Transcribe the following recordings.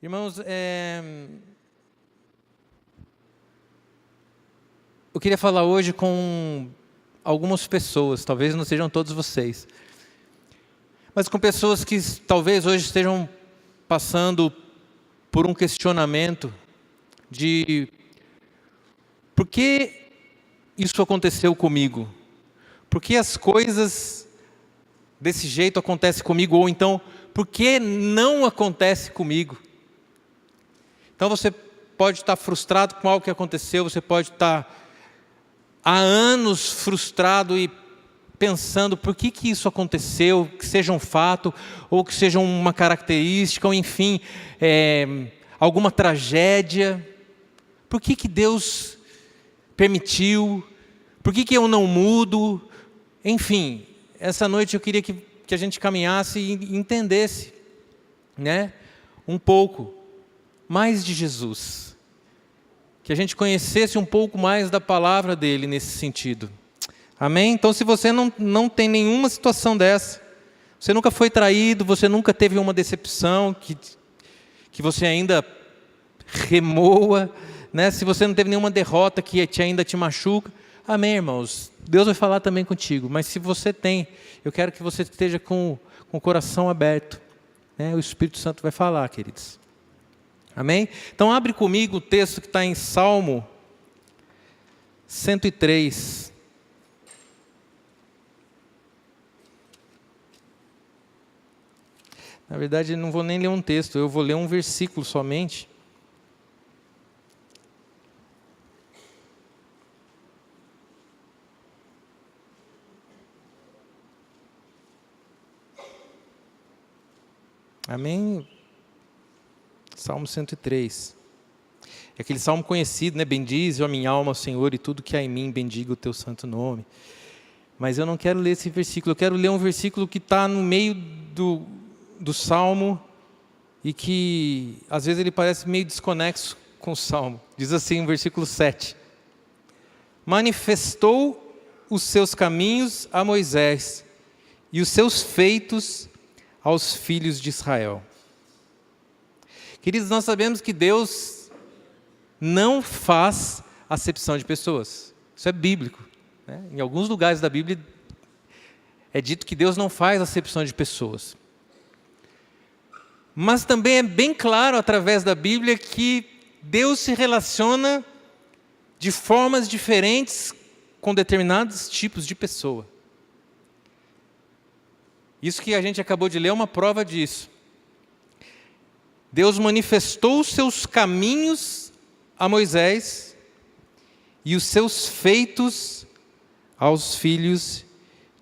Irmãos, eu queria falar hoje com algumas pessoas, talvez não sejam todos vocês, mas com pessoas que talvez hoje estejam passando por um questionamento de por que isso aconteceu comigo? Por que as coisas desse jeito acontecem comigo? Ou então, por que não acontece comigo? Então você pode estar frustrado com algo que aconteceu, você pode estar há anos frustrado e pensando por que isso aconteceu, que seja um fato, ou que seja uma característica, ou enfim, alguma tragédia. Por que Deus permitiu? Por que eu não mudo? Enfim, essa noite eu queria que a gente caminhasse e entendesse, um pouco mais de Jesus. Que a gente conhecesse um pouco mais da palavra dele nesse sentido. Amém? Então, se você não tem nenhuma situação dessa, você nunca foi traído, você nunca teve uma decepção que você ainda remoa, se você não teve nenhuma derrota que ainda te machuca, amém, irmãos? Deus vai falar também contigo, mas se você tem, eu quero que você esteja com o coração aberto, o Espírito Santo vai falar, queridos. Amém? Então abre comigo o texto que está em Salmo 103. Na verdade, não vou nem ler um texto, eu vou ler um versículo somente. Amém? Salmo 103. É aquele salmo conhecido, bendize, ó minha alma, ao Senhor, e tudo que há em mim, bendiga o teu santo nome. Mas eu não quero ler esse versículo, eu quero ler um versículo que está no meio do salmo e que às vezes ele parece meio desconexo com o salmo. Diz assim no versículo 7. Manifestou os seus caminhos a Moisés e os seus feitos aos filhos de Israel. Queridos, nós sabemos que Deus não faz acepção de pessoas. Isso é bíblico. Em alguns lugares da Bíblia é dito que Deus não faz acepção de pessoas. Mas também é bem claro através da Bíblia que Deus se relaciona de formas diferentes com determinados tipos de pessoa. Isso que a gente acabou de ler é uma prova disso. Deus manifestou os seus caminhos a Moisés e os seus feitos aos filhos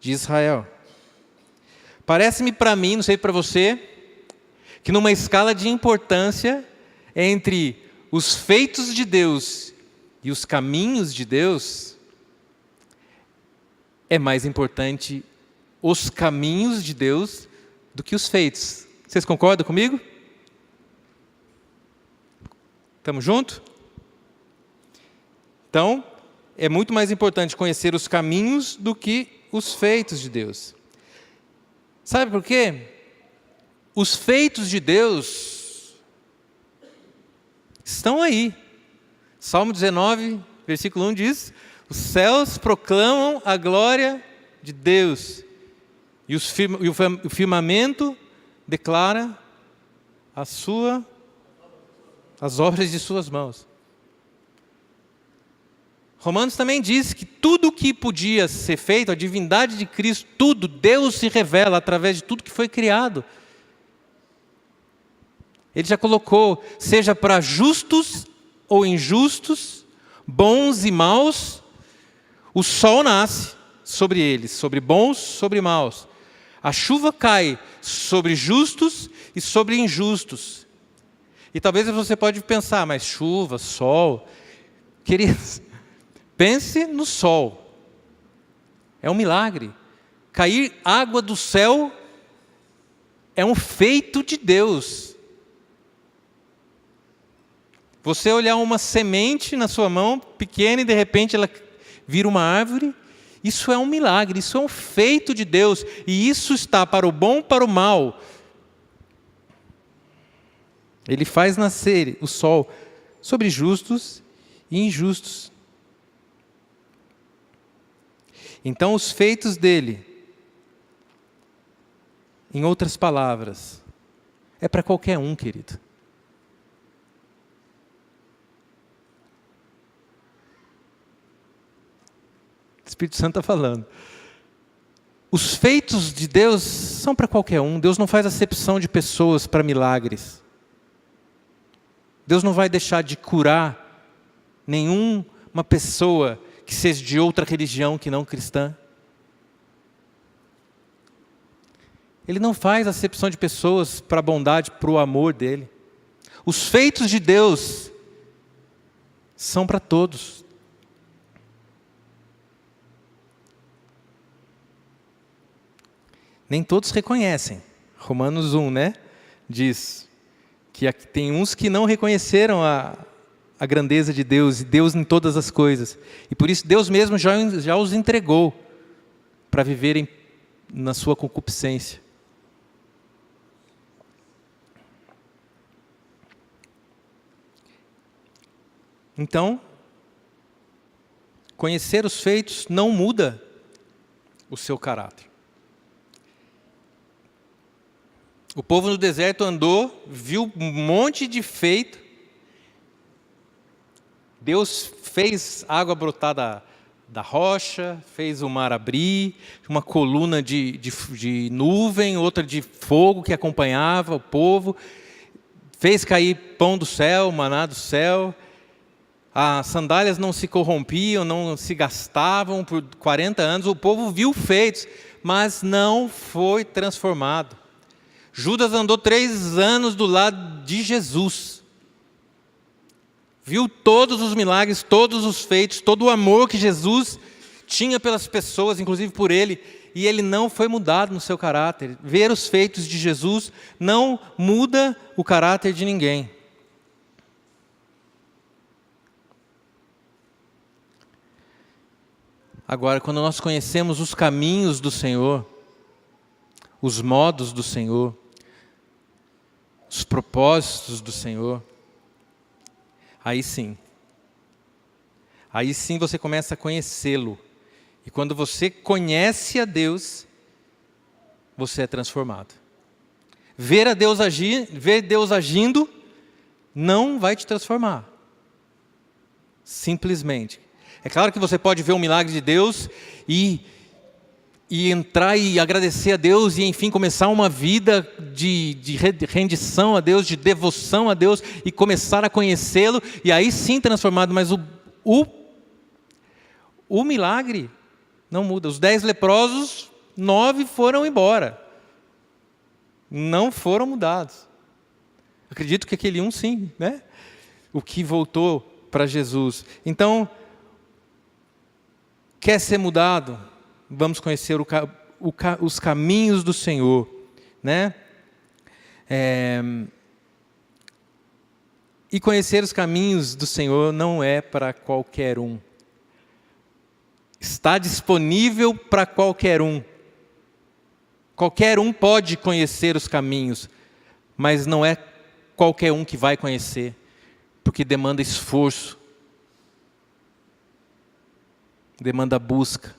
de Israel. Parece-me para mim, não sei para você, que numa escala de importância entre os feitos de Deus e os caminhos de Deus, é mais importante os caminhos de Deus do que os feitos. Vocês concordam comigo? Estamos juntos? Então, é muito mais importante conhecer os caminhos do que os feitos de Deus. Sabe por quê? Os feitos de Deus estão aí. Salmo 19, versículo 1 diz: os céus proclamam a glória de Deus, e o firmamento declara as obras de suas mãos. Romanos também diz que tudo o que podia ser feito, a divindade de Cristo, tudo, Deus se revela através de tudo que foi criado. Ele já colocou, seja para justos ou injustos, bons e maus, o sol nasce sobre eles, sobre bons, sobre maus. A chuva cai sobre justos e sobre injustos. E talvez você pode pensar, mas chuva, sol... Queridos, pense no sol. É um milagre. Cair água do céu é um feito de Deus. Você olhar uma semente na sua mão, pequena, e de repente ela vira uma árvore, isso é um milagre, isso é um feito de Deus. E isso está para o bom, para o mal. Ele faz nascer o sol sobre justos e injustos. Então, os feitos dele, em outras palavras, é para qualquer um, querido. O Espírito Santo está falando. Os feitos de Deus são para qualquer um. Deus não faz acepção de pessoas para milagres. Deus não vai deixar de curar nenhuma pessoa que seja de outra religião que não cristã. Ele não faz acepção de pessoas para a bondade, para o amor dele. Os feitos de Deus são para todos. Nem todos reconhecem. Romanos 1, né? Diz que tem uns que não reconheceram a grandeza de Deus e Deus em todas as coisas. E por isso Deus mesmo já os entregou para viverem na sua concupiscência. Então, conhecer os feitos não muda o seu caráter. O povo no deserto andou, viu um monte de feito. Deus fez água brotar da rocha, fez o mar abrir, uma coluna de nuvem, outra de fogo que acompanhava o povo, fez cair pão do céu, maná do céu. As sandálias não se corrompiam, não se gastavam por 40 anos. O povo viu feitos, mas não foi transformado. Judas andou 3 anos do lado de Jesus. Viu todos os milagres, todos os feitos, todo o amor que Jesus tinha pelas pessoas, inclusive por ele, e ele não foi mudado no seu caráter. Ver os feitos de Jesus não muda o caráter de ninguém. Agora, quando nós conhecemos os caminhos do Senhor, os modos do Senhor, os propósitos do Senhor, aí sim você começa a conhecê-lo. E quando você conhece a Deus, você é transformado. Ver Deus agindo, não vai te transformar. Simplesmente. É claro que você pode ver um milagre de Deus e entrar e agradecer a Deus e, enfim, começar uma vida de rendição a Deus, de devoção a Deus e começar a conhecê-lo e aí sim transformado. Mas o milagre não muda. Os 10 leprosos, 9 foram embora. Não foram mudados. Acredito que aquele sim, né? O que voltou para Jesus. Então, quer ser mudado? Vamos conhecer os caminhos do Senhor, né? E conhecer os caminhos do Senhor não é para qualquer um. Está disponível para qualquer um. Qualquer um pode conhecer os caminhos, mas não é qualquer um que vai conhecer, porque demanda esforço, demanda busca,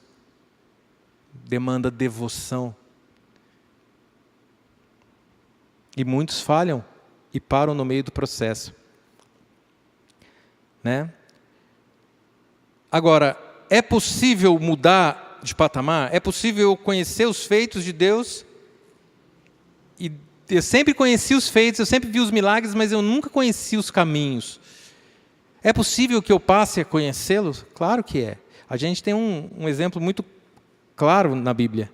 demanda devoção. E muitos falham e param no meio do processo, né? Agora, é possível mudar de patamar? É possível conhecer os feitos de Deus? E eu sempre conheci os feitos, eu sempre vi os milagres, mas eu nunca conheci os caminhos. É possível que eu passe a conhecê-los? Claro que é. A gente tem um exemplo muito claro na Bíblia,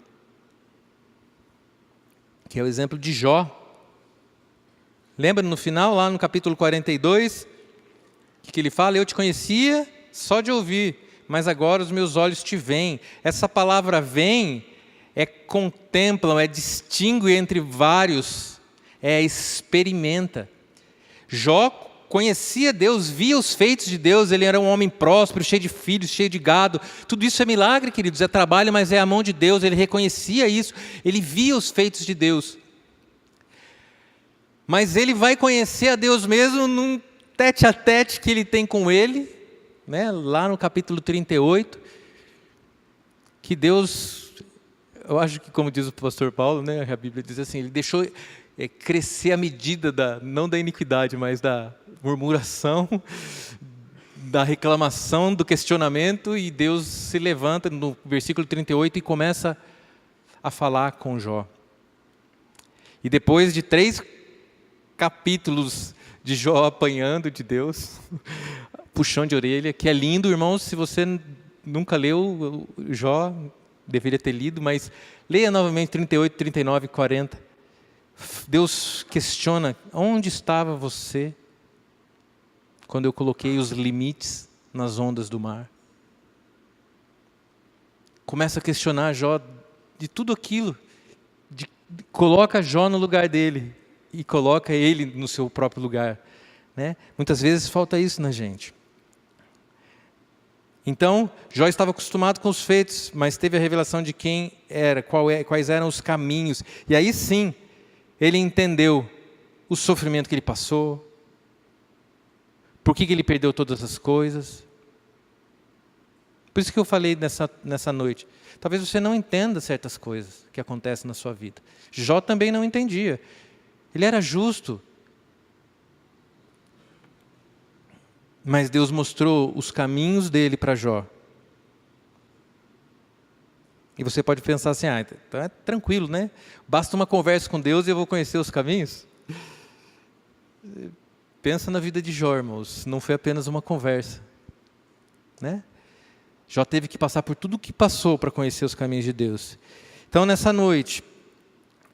que é o exemplo de Jó. Lembra no final, lá no capítulo 42, que ele fala: eu te conhecia só de ouvir, mas agora os meus olhos te veem. Essa palavra veem é contemplam, é distingue entre vários, é experimenta. Jó conhecia Deus, via os feitos de Deus, ele era um homem próspero, cheio de filhos, cheio de gado. Tudo isso é milagre, queridos, é trabalho, mas é a mão de Deus, ele reconhecia isso, ele via os feitos de Deus. Mas ele vai conhecer a Deus mesmo num tete-a-tete que ele tem com ele, né? Lá no capítulo 38, que Deus, eu acho que como diz o pastor Paulo, né? A Bíblia diz assim, ele deixou crescer a medida, não da iniquidade, mas da murmuração, da reclamação, do questionamento, e Deus se levanta no versículo 38 e começa a falar com Jó. E depois de 3 capítulos de Jó apanhando de Deus, puxão de orelha, que é lindo, irmãos, se você nunca leu Jó, deveria ter lido, mas leia novamente 38, 39 e 40. Deus questiona, onde estava você quando eu coloquei os limites nas ondas do mar? Começa a questionar Jó de tudo aquilo, coloca Jó no lugar dele e coloca ele no seu próprio lugar, né? Muitas vezes falta isso na gente. Então, Jó estava acostumado com os feitos, mas teve a revelação de quem era, quais eram os caminhos. E aí sim, ele entendeu o sofrimento que ele passou, por que ele perdeu todas as coisas. Por isso que eu falei nessa noite. Talvez você não entenda certas coisas que acontecem na sua vida. Jó também não entendia. Ele era justo. Mas Deus mostrou os caminhos dele para Jó. E você pode pensar assim, então é tranquilo, né? Basta uma conversa com Deus e eu vou conhecer os caminhos. Pensa na vida de Jó, irmãos. Não foi apenas uma conversa, né? Jó teve que passar por tudo o que passou para conhecer os caminhos de Deus. Então, nessa noite,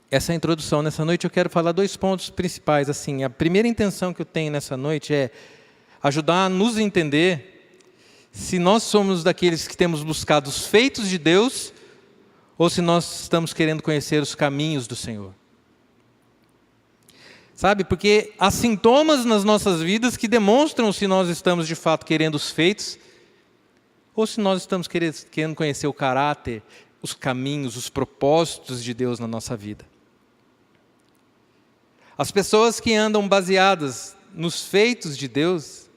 essa introdução, nessa noite eu quero falar 2 pontos principais. Assim, a primeira intenção que eu tenho nessa noite é ajudar a nos entender se nós somos daqueles que temos buscado os feitos de Deus ou se nós estamos querendo conhecer os caminhos do Senhor. Sabe, porque há sintomas nas nossas vidas que demonstram se nós estamos de fato querendo os feitos ou se nós estamos querendo conhecer o caráter, os caminhos, os propósitos de Deus na nossa vida. As pessoas que andam baseadas nos feitos de Deus,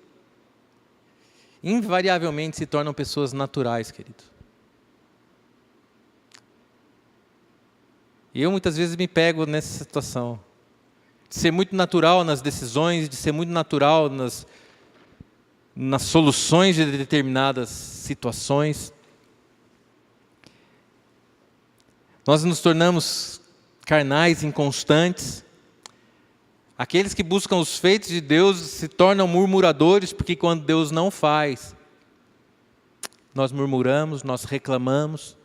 invariavelmente se tornam pessoas naturais, querido. E eu muitas vezes me pego nessa situação, de ser muito natural nas decisões, de ser muito natural nas soluções de determinadas situações. Nós nos tornamos carnais, inconstantes. Aqueles que buscam os feitos de Deus se tornam murmuradores, porque quando Deus não faz, nós murmuramos, nós reclamamos.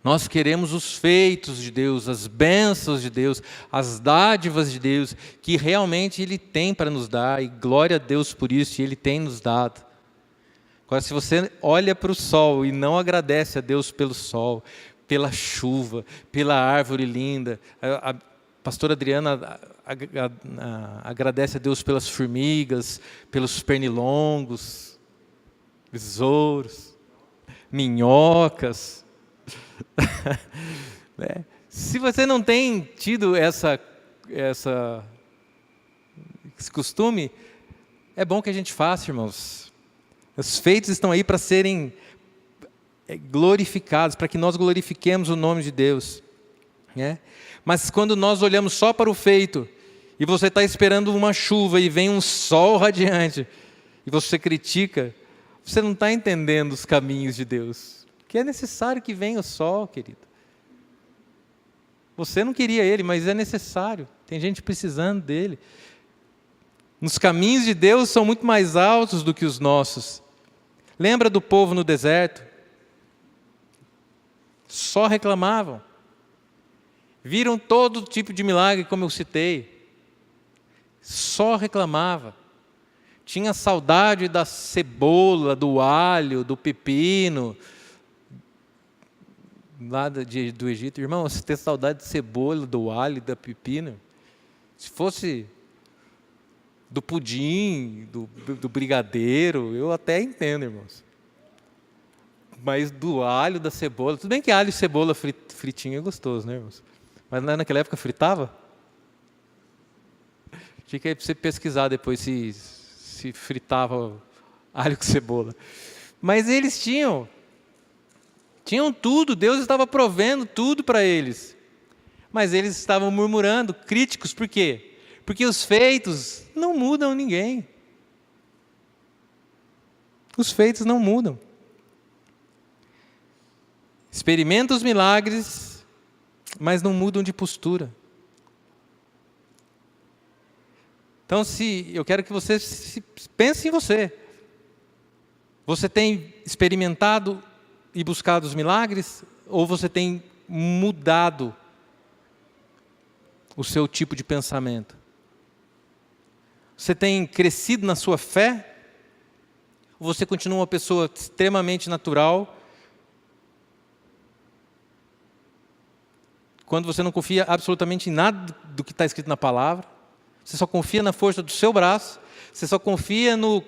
Nós queremos os feitos de Deus, as bênçãos de Deus, as dádivas de Deus, que realmente Ele tem para nos dar, e glória a Deus por isso, e Ele tem nos dado. Agora, se você olha para o sol e não agradece a Deus pelo sol, pela chuva, pela árvore linda, a pastora Adriana agradece a Deus pelas formigas, pelos pernilongos, besouros, minhocas. Se você não tem tido esse costume, é bom que a gente faça, irmãos. Os feitos estão aí para serem glorificados, para que nós glorifiquemos o nome de Deus, né? Mas quando nós olhamos só para o feito, e você está esperando uma chuva e vem um sol radiante, e você critica, você não está entendendo os caminhos de Deus. Que é necessário que venha o sol, querido. Você não queria ele, mas é necessário. Tem gente precisando dele. Os caminhos de Deus são muito mais altos do que os nossos. Lembra do povo no deserto? Só reclamavam. Viram todo tipo de milagre, como eu citei. Só reclamava. Tinha saudade da cebola, do alho, do pepino, lá do Egito. Irmão, você tem saudade de cebola, do alho, da pepino? Se fosse do pudim, do brigadeiro, eu até entendo, irmãos. Mas do alho, da cebola, tudo bem que alho e cebola fritinho é gostoso, né, irmãos? Mas naquela época fritava? Fica aí para você pesquisar depois se fritava alho com cebola. Mas eles tinham tudo, Deus estava provendo tudo para eles. Mas eles estavam murmurando, críticos, por quê? Porque os feitos não mudam ninguém. Os feitos não mudam. Experimenta os milagres, mas não mudam de postura. Então, eu quero que você pense em você. Você tem experimentado e buscado os milagres? Ou você tem mudado o seu tipo de pensamento? Você tem crescido na sua fé? Ou você continua uma pessoa extremamente natural? Quando você não confia absolutamente em nada do que está escrito na palavra, você só confia na força do seu braço, você só confia no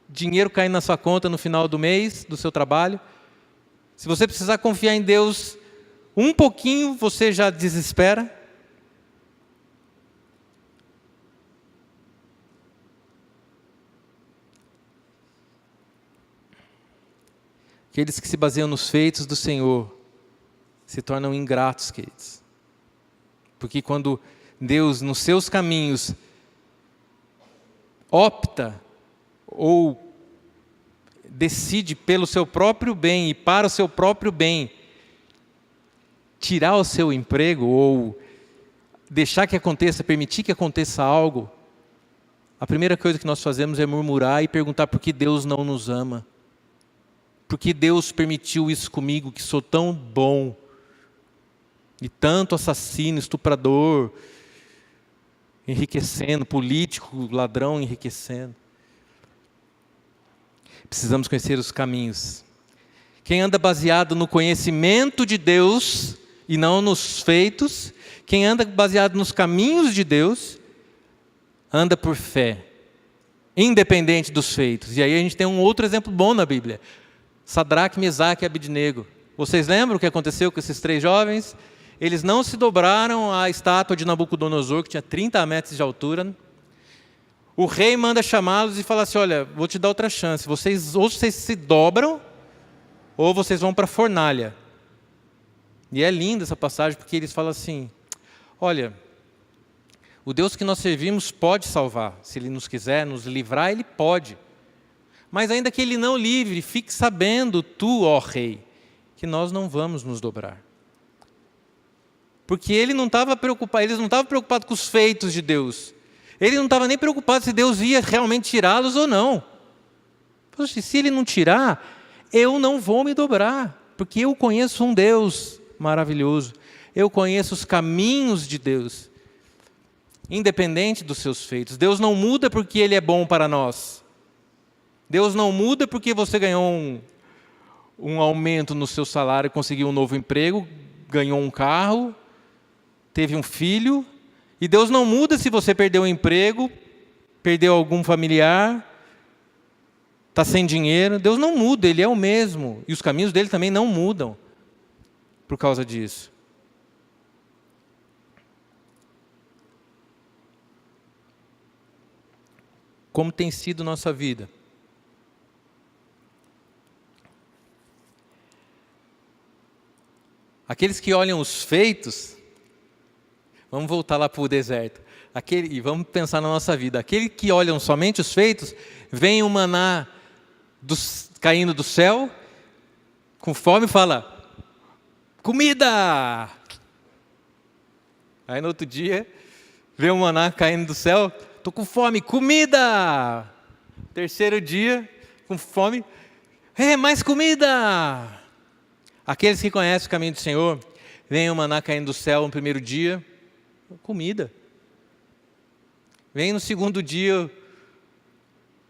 dinheiro caindo na sua conta no final do mês, do seu trabalho. Se você precisar confiar em Deus um pouquinho, você já desespera. Aqueles que se baseiam nos feitos do Senhor se tornam ingratos, queridos. Porque quando Deus, nos seus caminhos, opta ou decide pelo seu próprio bem e para o seu próprio bem, tirar o seu emprego ou deixar que aconteça, permitir que aconteça algo, a primeira coisa que nós fazemos é murmurar e perguntar por que Deus não nos ama. Por que Deus permitiu isso comigo, que sou tão bom, e tanto assassino, estuprador, enriquecendo, político, ladrão enriquecendo. Precisamos conhecer os caminhos. Quem anda baseado no conhecimento de Deus e não nos feitos, quem anda baseado nos caminhos de Deus, anda por fé, independente dos feitos. E aí a gente tem um outro exemplo bom na Bíblia. Sadraque, Mesaque e Abednego. Vocês lembram o que aconteceu com esses 3 jovens? Eles não se dobraram à estátua de Nabucodonosor, que tinha 30 metros de altura. O rei manda chamá-los e fala assim, olha, vou te dar outra chance. Ou vocês se dobram, ou vocês vão para a fornalha. E é linda essa passagem, porque eles falam assim, olha, o Deus que nós servimos pode salvar. Se Ele nos quiser nos livrar, Ele pode. Mas ainda que Ele não livre, fique sabendo, tu, ó rei, que nós não vamos nos dobrar. Porque eles não estavam preocupados com os feitos de Deus. Ele não estava nem preocupado se Deus ia realmente tirá-los ou não. Poxa, se Ele não tirar, eu não vou me dobrar, porque eu conheço um Deus maravilhoso. Eu conheço os caminhos de Deus, independente dos seus feitos. Deus não muda porque Ele é bom para nós. Deus não muda porque você ganhou um aumento no seu salário, conseguiu um novo emprego, ganhou um carro, teve um filho. E Deus não muda se você perdeu o emprego, perdeu algum familiar, está sem dinheiro. Deus não muda, Ele é o mesmo. E os caminhos dele também não mudam por causa disso. Como tem sido nossa vida? Aqueles que olham os feitos, vamos voltar lá para o deserto, e vamos pensar na nossa vida. Aqueles que olham somente os feitos, vem o maná caindo do céu, com fome e fala, comida! Aí no outro dia, vem o maná caindo do céu, estou com fome, comida! Terceiro dia, com fome, mais comida! Aqueles que conhecem o caminho do Senhor, vem o maná caindo do céu no primeiro dia, comida. Vem no segundo dia,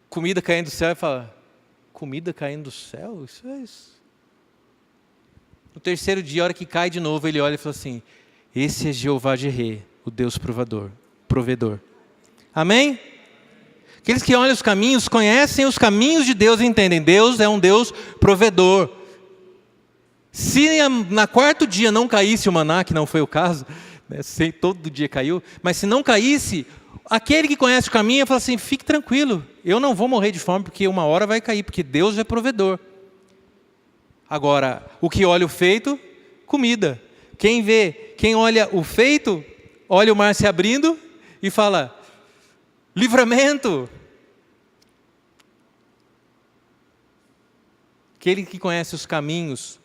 comida caindo do céu e fala, comida caindo do céu? Isso é isso. No terceiro dia, a hora que cai de novo, ele olha e fala assim, esse é Jeová Jireh, o Deus provedor. Amém? Aqueles que olham os caminhos, conhecem os caminhos de Deus e entendem, Deus é um Deus provedor. Se na quarto dia não caísse o maná, que não foi o caso, né? Todo dia caiu, mas se não caísse, aquele que conhece o caminho fala assim: fique tranquilo, eu não vou morrer de fome, porque uma hora vai cair, porque Deus é provedor. Agora, o que olha o feito, comida. Quem olha o feito, olha o mar se abrindo e fala: livramento. Aquele que conhece os caminhos,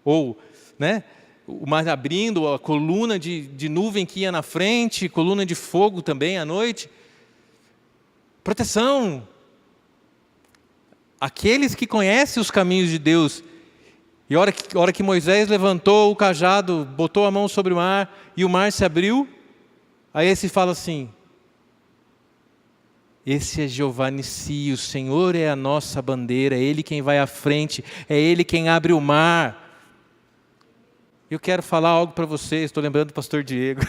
ou, né, o mar abrindo, a coluna de nuvem que ia na frente, coluna de fogo também à noite. Proteção. Aqueles que conhecem os caminhos de Deus. E a hora que Moisés levantou o cajado, botou a mão sobre o mar, e o mar se abriu, aí esse fala assim: esse é Jeová Nissi, o Senhor é a nossa bandeira, é Ele quem vai à frente, é Ele quem abre o mar. Eu quero falar algo para vocês, estou lembrando do pastor Diego.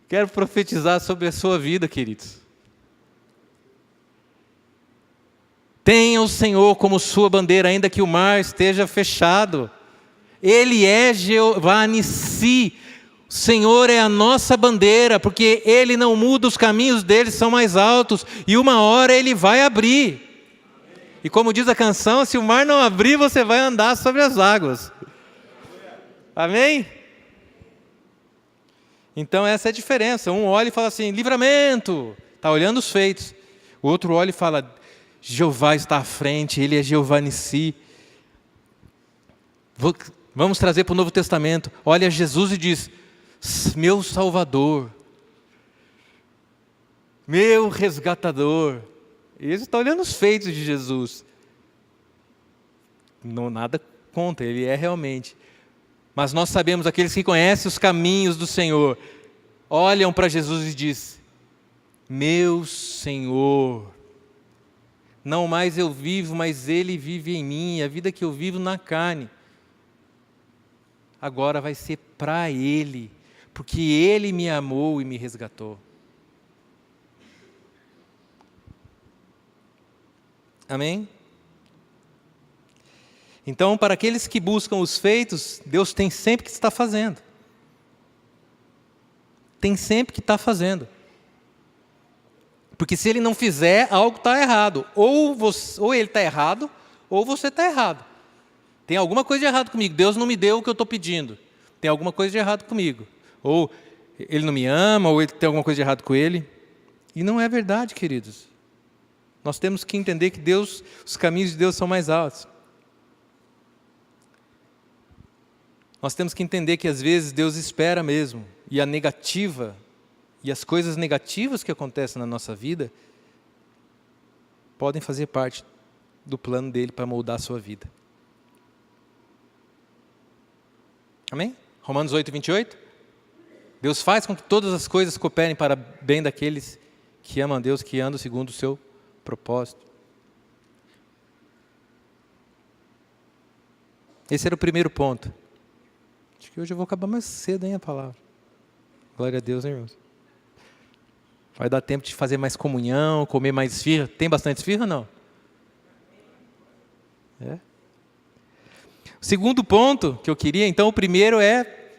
Quero profetizar sobre a sua vida, queridos. Tenha o Senhor como sua bandeira, ainda que o mar esteja fechado. Ele é Jeová Nissi. O Senhor é a nossa bandeira, porque Ele não muda, os caminhos dele são mais altos, e uma hora Ele vai abrir. E como diz a canção, se o mar não abrir, você vai andar sobre as águas. Amém? Então essa é a diferença. Um olha e fala assim: livramento, está olhando os feitos. O outro olha e fala: Jeová está à frente, Ele é Jeová Nissi. Vamos trazer para o Novo Testamento. Olha Jesus e diz: meu Salvador, meu resgatador. Ele está olhando os feitos de Jesus. Não nada contra, Ele é realmente. Mas nós sabemos, aqueles que conhecem os caminhos do Senhor, olham para Jesus e dizem: meu Senhor, não mais eu vivo, mas Ele vive em mim, a vida que eu vivo na carne, agora vai ser para Ele, porque Ele me amou e me resgatou. Amém? Então, para aqueles que buscam os feitos, Deus tem sempre que estar fazendo. Tem sempre que estar fazendo. Porque se Ele não fizer, algo está errado. Ou Ele está errado, ou você está errado. Tem alguma coisa de errado comigo. Deus não me deu o que eu estou pedindo. Tem alguma coisa de errado comigo. Ou Ele não me ama, ou tem alguma coisa de errado com Ele. E não é verdade, queridos. Nós temos que entender que os caminhos de Deus são mais altos. Nós temos que entender que às vezes Deus espera mesmo, e a negativa, e as coisas negativas que acontecem na nossa vida, podem fazer parte do plano dele para moldar a sua vida. Amém? Romanos 8, 28. Deus faz com que todas as coisas cooperem para bem daqueles que amam a Deus, que andam segundo o seu propósito. Esse era o primeiro ponto. Acho que hoje eu vou acabar mais cedo, hein, a palavra. Glória a Deus, hein, irmãos? Vai dar tempo de fazer mais comunhão, comer mais esfirra. Tem bastante esfirra ou não? É. O segundo ponto que eu queria, então, o primeiro é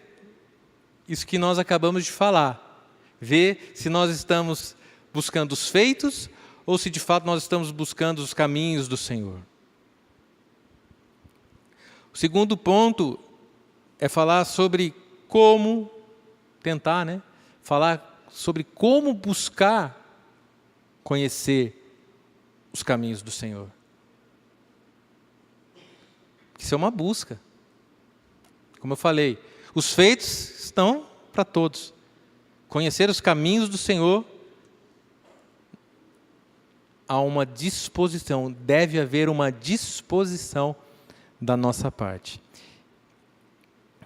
isso que nós acabamos de falar. Ver se nós estamos buscando os feitos ou se de fato nós estamos buscando os caminhos do Senhor. O segundo ponto é falar sobre como tentar, né? Falar sobre como buscar conhecer os caminhos do Senhor. Isso é uma busca. Como eu falei, os feitos estão para todos. Conhecer os caminhos do Senhor, há uma disposição, deve haver uma disposição da nossa parte.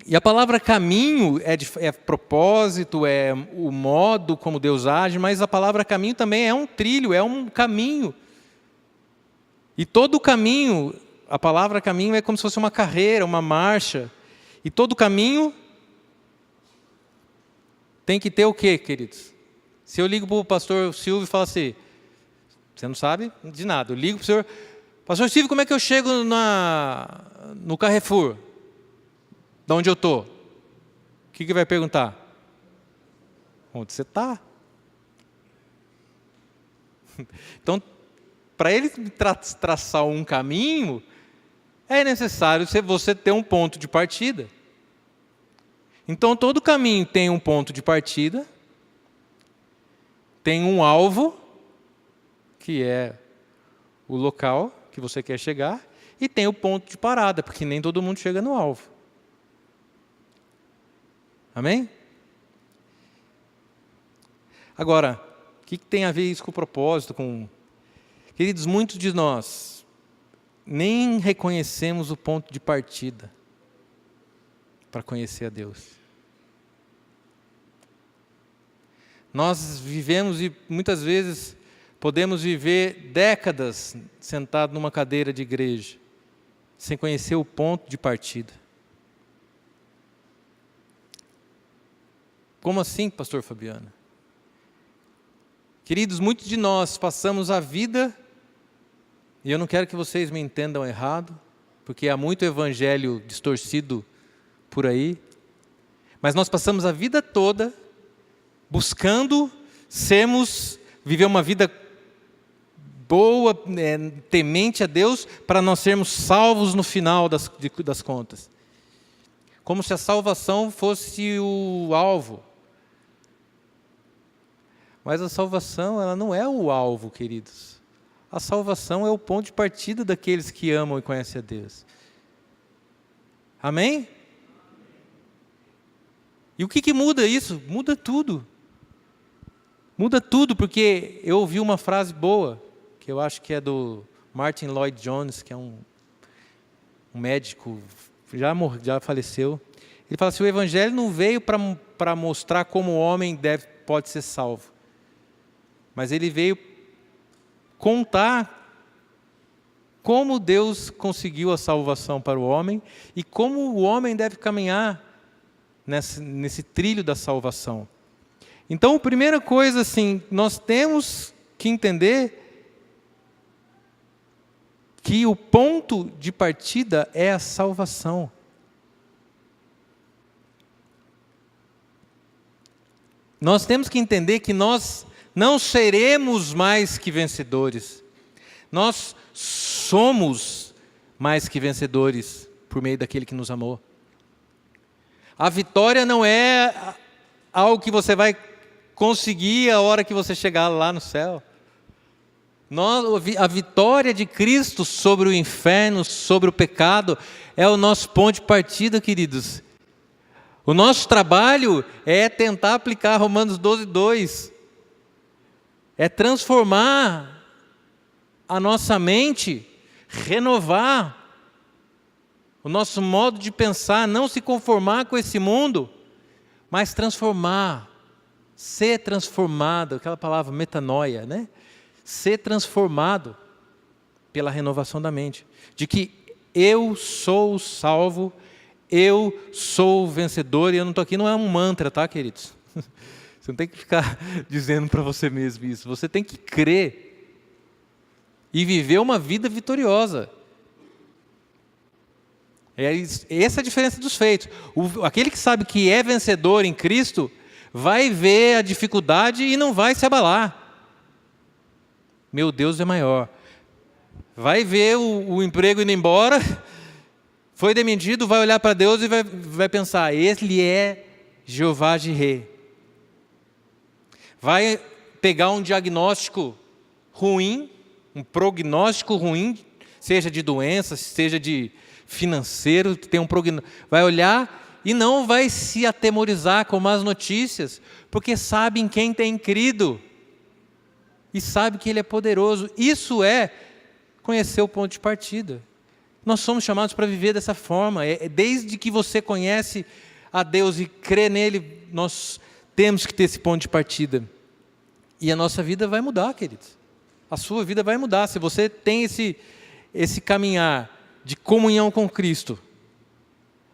E a palavra caminho é propósito, é o modo como Deus age, mas a palavra caminho também é um trilho, é um caminho. E todo caminho, a palavra caminho é como se fosse uma carreira, uma marcha. E todo caminho tem que ter o quê, queridos? Se eu ligo para o pastor Silvio e falo assim, você não sabe de nada, eu ligo para o senhor, pastor Silvio, como é que eu chego no Carrefour? De onde eu estou? o que vai perguntar? Onde você está? Então, para ele traçar um caminho, é necessário você ter um ponto de partida. Então, todo caminho tem um ponto de partida, tem um alvo, que é o local que você quer chegar, e tem o ponto de parada, porque nem todo mundo chega no alvo. Amém? Agora, o que tem a ver isso com o propósito? Queridos, muitos de nós nem reconhecemos o ponto de partida para conhecer a Deus. Nós vivemos e muitas vezes podemos viver décadas sentados numa cadeira de igreja, sem conhecer o ponto de partida. Como assim, pastor Fabiano? Queridos, muitos de nós passamos a vida, e eu não quero que vocês me entendam errado, porque há muito evangelho distorcido por aí, mas nós passamos a vida toda buscando viver uma vida boa, temente a Deus, para nós sermos salvos no final das contas. Como se a salvação fosse o alvo. Mas a salvação, ela não é o alvo, queridos. A salvação é o ponto de partida daqueles que amam e conhecem a Deus. Amém? E o que muda isso? Muda tudo. Muda tudo, porque eu ouvi uma frase boa, que eu acho que é do Martin Lloyd Jones, que é um médico, já faleceu. Ele fala assim: o evangelho não veio para mostrar como o homem pode ser salvo, mas ele veio contar como Deus conseguiu a salvação para o homem e como o homem deve caminhar nesse trilho da salvação. Então, a primeira coisa, assim, nós temos que entender que o ponto de partida é a salvação. Nós temos que entender que nós não seremos mais que vencedores. Nós somos mais que vencedores por meio daquele que nos amou. A vitória não é algo que você vai conseguir a hora que você chegar lá no céu. A vitória de Cristo sobre o inferno, sobre o pecado, é o nosso ponto de partida, queridos. O nosso trabalho é tentar aplicar Romanos 12:2. É transformar a nossa mente, renovar o nosso modo de pensar, não se conformar com esse mundo, mas transformar, ser transformado, aquela palavra metanoia, né? Ser transformado pela renovação da mente, de que eu sou salvo, eu sou vencedor, e eu não estou aqui, não é um mantra, tá, queridos? Você não tem que ficar dizendo para você mesmo isso, você tem que crer e viver uma vida vitoriosa. Essa é a diferença dos feitos. Aquele que sabe que é vencedor em Cristo, vai ver a dificuldade e não vai se abalar. Meu Deus é maior. Vai ver o emprego indo embora, foi demitido, vai olhar para Deus e vai pensar: Ele é Jeová Jireh. Vai pegar um diagnóstico ruim, um prognóstico ruim, seja de doença, seja de financeiro, vai olhar e não vai se atemorizar com más notícias, porque sabe em quem tem crido e sabe que Ele é poderoso. Isso é conhecer o ponto de partida. Nós somos chamados para viver dessa forma. Desde que você conhece a Deus e crê nele, nós temos que ter esse ponto de partida. E a nossa vida vai mudar, queridos. A sua vida vai mudar. Se você tem esse caminhar de comunhão com Cristo,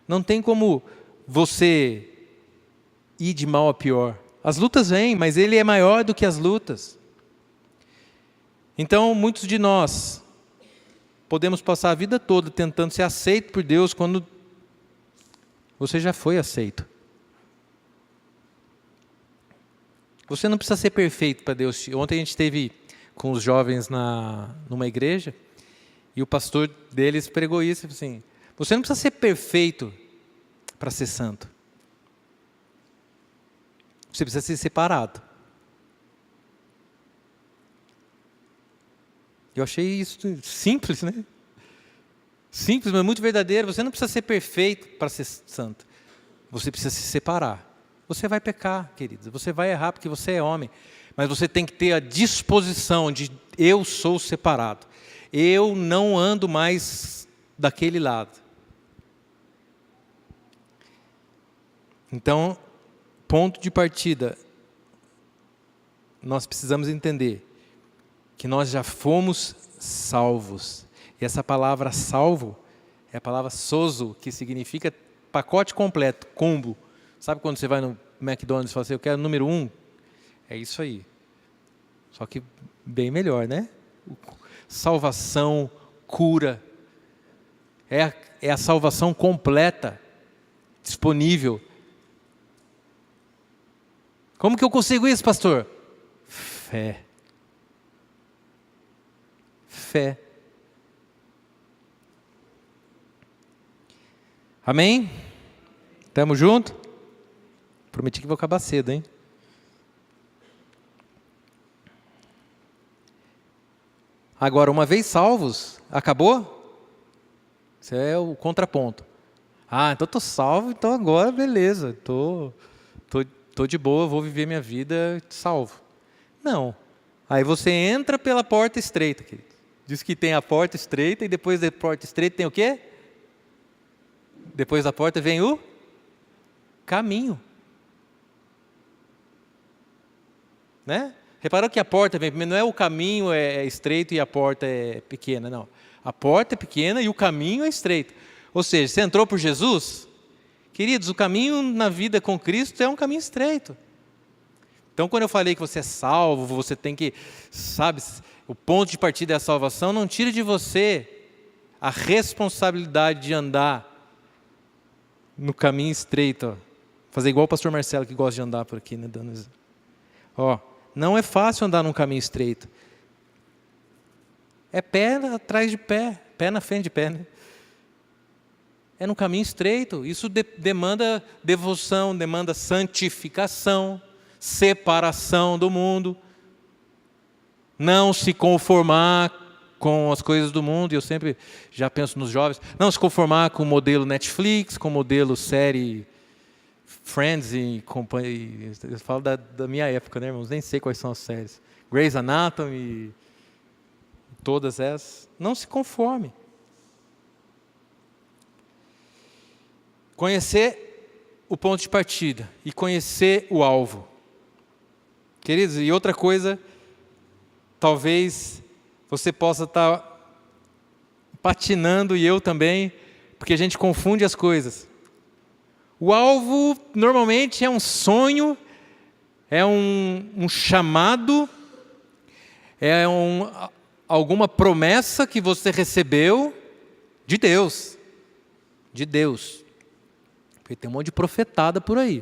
não tem como você ir de mal a pior. As lutas vêm, mas Ele é maior do que as lutas. Então, muitos de nós podemos passar a vida toda tentando ser aceito por Deus, quando você já foi aceito. Você não precisa ser perfeito para Deus. Ontem a gente esteve com os jovens numa igreja e o pastor deles pregou isso, assim, você não precisa ser perfeito para ser santo. Você precisa ser separado. Eu achei isso simples, né? Simples, mas muito verdadeiro. Você não precisa ser perfeito para ser santo. Você precisa se separar. Você vai pecar, queridos. Você vai errar porque você é homem. Mas você tem que ter a disposição de eu sou separado. Eu não ando mais daquele lado. Então, ponto de partida. Nós precisamos entender que nós já fomos salvos. E essa palavra salvo é a palavra sozo, que significa pacote completo, combo. Sabe quando você vai no McDonald's e fala assim, eu quero o número 1? É isso aí. Só que bem melhor, né? Salvação, cura. É a salvação completa, disponível. Como que eu consigo isso, pastor? Fé. Fé. Amém? Estamos juntos? Prometi que vou acabar cedo, hein? Agora, uma vez salvos, acabou? Isso é o contraponto. Ah, então estou salvo, então agora beleza. Estou de boa, vou viver minha vida salvo. Não. Aí você entra pela porta estreita, querido. Diz que tem a porta estreita e depois da porta estreita tem o quê? Depois da porta vem o caminho. Né? Reparou que a porta vem primeiro, não é o caminho é estreito e a porta é pequena, não. A porta é pequena e o caminho é estreito. Ou seja, você entrou por Jesus? Queridos, o caminho na vida com Cristo é um caminho estreito. Então, quando eu falei que você é salvo, você tem que, sabe, o ponto de partida é a salvação, não tira de você a responsabilidade de andar no caminho estreito. Ó. Fazer igual o pastor Marcelo, que gosta de andar por aqui, né? Ó, não é fácil andar num caminho estreito. É pé atrás de pé, pé na frente de pé, né? É no caminho estreito. Isso demanda devoção, demanda santificação, separação do mundo. Não se conformar com as coisas do mundo. E eu sempre já penso nos jovens. Não se conformar com o modelo Netflix, com o modelo série Friends e companhia. Eu falo da minha época, né, irmãos? Nem sei quais são as séries. Grey's Anatomy, todas essas. Não se conforme. Conhecer o ponto de partida e conhecer o alvo. Queridos, e outra coisa, talvez você possa estar patinando, e eu também, porque a gente confunde as coisas. O alvo normalmente é um sonho, é um chamado, é alguma promessa que você recebeu de Deus. De Deus. Porque tem um monte de profetada por aí.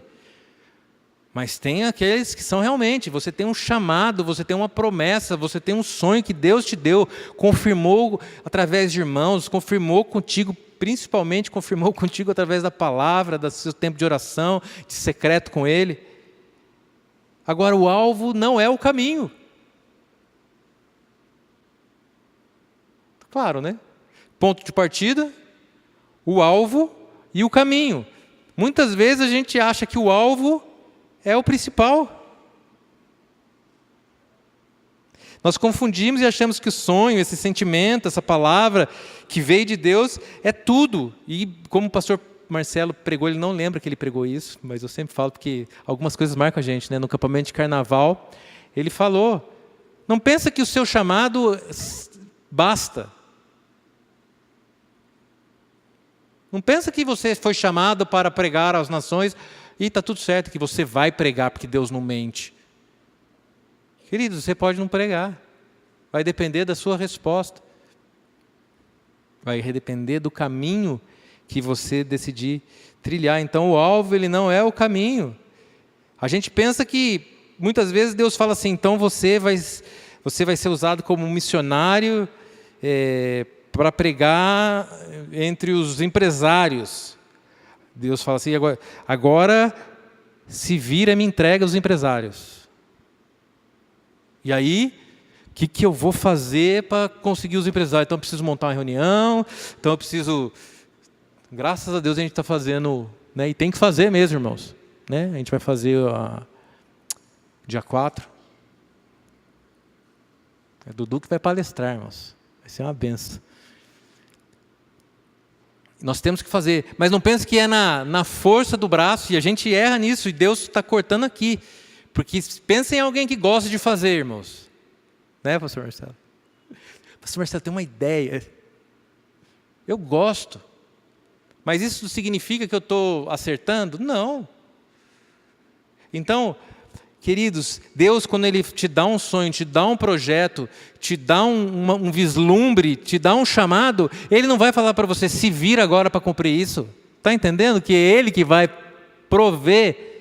Mas tem aqueles que são realmente, você tem um chamado, você tem uma promessa, você tem um sonho que Deus te deu, confirmou através de irmãos, confirmou contigo, principalmente confirmou contigo através da palavra, do seu tempo de oração, de secreto com Ele. Agora, o alvo não é o caminho. Claro, né? Ponto de partida, o alvo e o caminho. Muitas vezes a gente acha que o alvo é o principal. Nós confundimos e achamos que o sonho, esse sentimento, essa palavra que veio de Deus é tudo. E como o pastor Marcelo pregou, ele não lembra que ele pregou isso, mas eu sempre falo porque algumas coisas marcam a gente, né? No campamento de carnaval, ele falou, não pensa que o seu chamado basta. Não pensa que você foi chamado para pregar às nações e está tudo certo, que você vai pregar porque Deus não mente. Queridos, você pode não pregar. Vai depender da sua resposta. Vai depender do caminho que você decidir trilhar. Então, o alvo ele não é o caminho. A gente pensa que muitas vezes Deus fala assim, então você vai ser usado como missionário para pregar entre os empresários. Deus fala assim, agora se vira e me entrega os empresários. E aí, o que eu vou fazer para conseguir os empresários? Então eu preciso montar uma reunião, então eu preciso... Graças a Deus a gente está fazendo, né? E tem que fazer mesmo, irmãos. Né? A gente vai fazer dia 4. É Dudu que vai palestrar, irmãos. Vai ser uma benção. Nós temos que fazer, mas não pense que é na força do braço, e a gente erra nisso, e Deus está cortando aqui. Porque pensa em alguém que gosta de fazer, irmãos. Né, pastor Marcelo? Pastor Marcelo, tem uma ideia. Eu gosto. Mas isso significa que eu estou acertando? Não. Então, queridos, Deus, quando Ele te dá um sonho, te dá um projeto, te dá um vislumbre, te dá um chamado, Ele não vai falar para você, se vira agora para cumprir isso. Está entendendo? Que é Ele que vai prover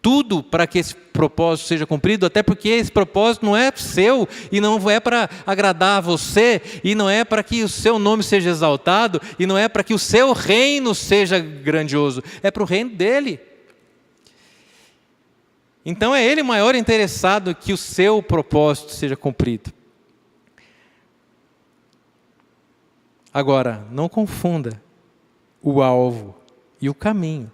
tudo para que esse propósito seja cumprido, até porque esse propósito não é seu, e não é para agradar a você, e não é para que o seu nome seja exaltado, e não é para que o seu reino seja grandioso, é para o reino dEle. Então é Ele o maior interessado que o seu propósito seja cumprido. Agora, não confunda o alvo e o caminho.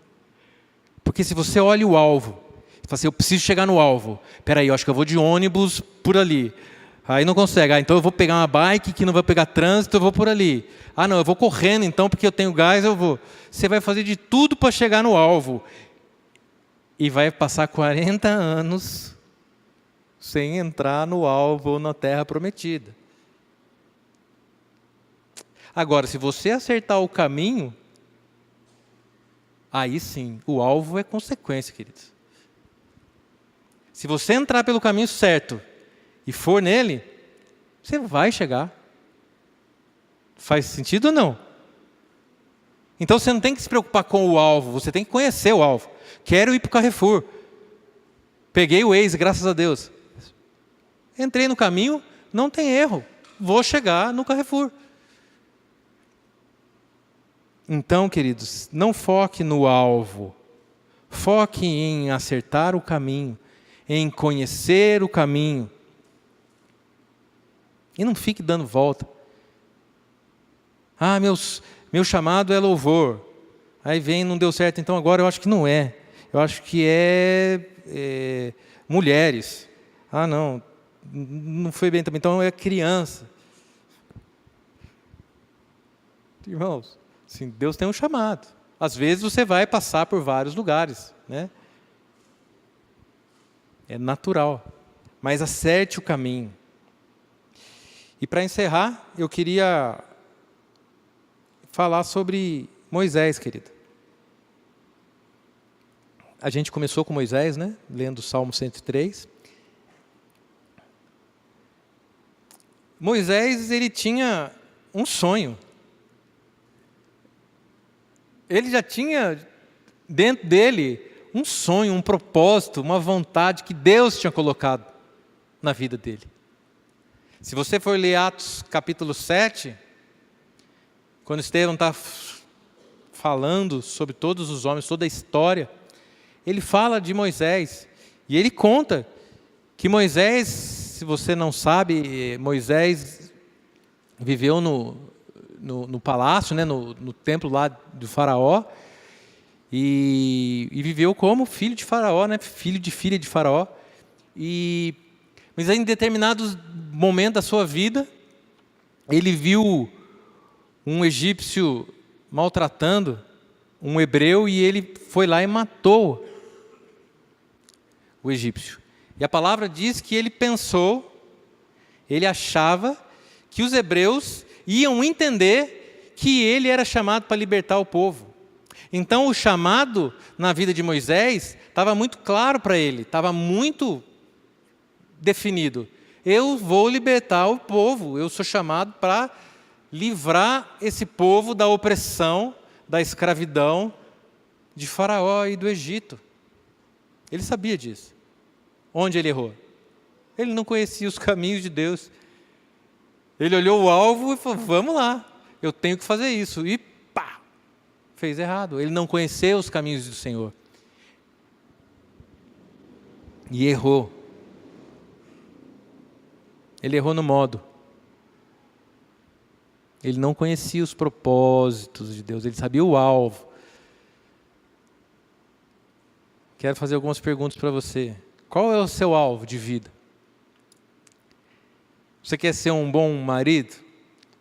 Porque se você olha o alvo, você fala assim, eu preciso chegar no alvo. Espera aí, eu acho que eu vou de ônibus por ali. Aí não consegue. Então eu vou pegar uma bike que não vai pegar trânsito, eu vou por ali. Ah não, eu vou correndo então porque eu tenho gás, eu vou. Você vai fazer de tudo para chegar no alvo. E vai passar 40 anos sem entrar no alvo ou na terra prometida. Agora, se você acertar o caminho, aí sim, o alvo é consequência, queridos. Se você entrar pelo caminho certo e for nele, você vai chegar. Faz sentido ou não? Então você não tem que se preocupar com o alvo, você tem que conhecer o alvo. Quero ir para o Carrefour. Peguei o Waze, graças a Deus. Entrei no caminho, não tem erro. Vou chegar no Carrefour. Então, queridos, não foque no alvo. Foque em acertar o caminho, em conhecer o caminho. E não fique dando volta. Ah, meu chamado é louvor. Aí vem, não deu certo, então agora eu acho que não é. Eu acho que é mulheres. Ah, não foi bem também, então é criança. Irmãos, sim, Deus tem um chamado. Às vezes você vai passar por vários lugares, né? É natural. Mas acerte o caminho. E para encerrar, eu queria falar sobre Moisés, querido. A gente começou com Moisés, né? Lendo o Salmo 103. Moisés, ele tinha um sonho. Ele já tinha dentro dele um sonho, um propósito, uma vontade que Deus tinha colocado na vida dele. Se você for ler Atos capítulo 7, quando Estevão está falando sobre todos os homens, toda a história, ele fala de Moisés, e ele conta que Moisés, se você não sabe, Moisés viveu no palácio, né, no templo lá do faraó, e viveu como filho de faraó, né, filho de filha de faraó, mas em determinados momentos da sua vida, ele viu um egípcio maltratando um hebreu, e ele foi lá e matou o egípcio. E a palavra diz que ele pensou, ele achava que os hebreus iam entender que ele era chamado para libertar o povo. Então o chamado na vida de Moisés estava muito claro para ele, estava muito definido. Eu vou libertar o povo, eu sou chamado para livrar esse povo da opressão, da escravidão de Faraó e do Egito. Ele sabia disso. Onde ele errou? Ele não conhecia os caminhos de Deus. Ele olhou o alvo e falou, vamos lá, eu tenho que fazer isso. E pá, fez errado. Ele não conheceu os caminhos do Senhor. E errou. Ele errou no modo. Ele não conhecia os propósitos de Deus, ele sabia o alvo. Quero fazer algumas perguntas para você. Qual é o seu alvo de vida? Você quer ser um bom marido?